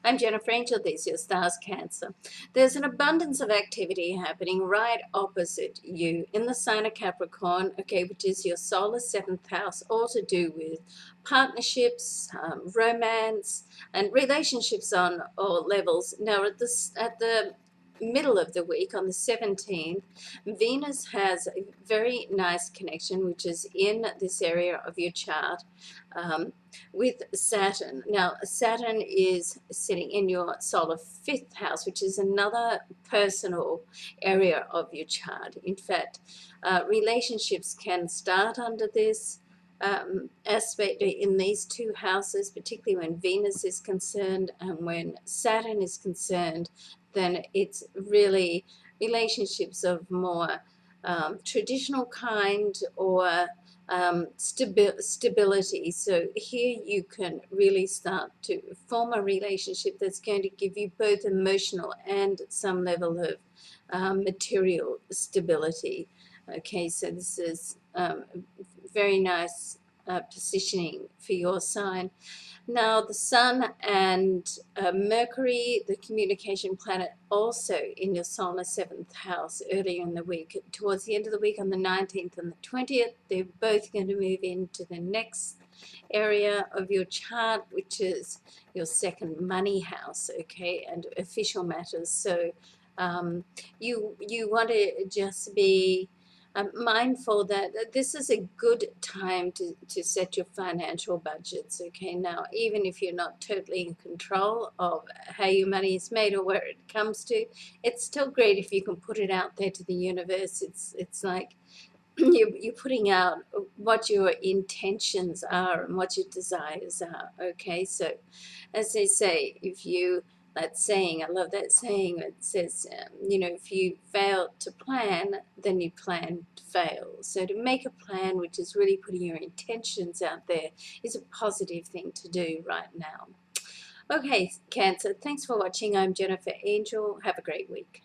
I'm Jennifer Angel. This is your stars, Cancer. There's an abundance of activity happening right opposite you in the sign of Capricorn, okay, which is your solar seventh house, all to do with partnerships, romance, and relationships on all levels. Now, at the middle of the week, on the 17th, Venus has a very nice connection, which is in this area of your chart. With Saturn. Now, Saturn is sitting in your solar fifth house, which is another personal area of your chart. In fact, relationships can start under this aspect in these two houses, particularly when Venus is concerned, and when Saturn is concerned, then it's really relationships of more traditional kind, or stability. So here you can really start to form a relationship that's going to give you both emotional and some level of material stability. Okay, so this is very nice positioning for your sign. Now, the Sun and Mercury, the communication planet, also in your solar seventh house earlier in the week. Towards the end of the week, on the 19th and the 20th, they're both going to move into the next area of your chart, which is your second money house, okay, and official matters. So you want to just be mindful that this is a good time to set your financial budgets, okay? Now, even if you're not totally in control of how your money is made or where it comes to, it's still great if you can put it out there to the universe. It's like you're putting out what your intentions are and what your desires are, okay? So as they say, if you, that saying, I love that saying, it says, if you fail to plan, then you plan to fail. So to make a plan, which is really putting your intentions out there, is a positive thing to do right now. Okay, Cancer, thanks for watching. I'm Jennifer Angel. Have a great week.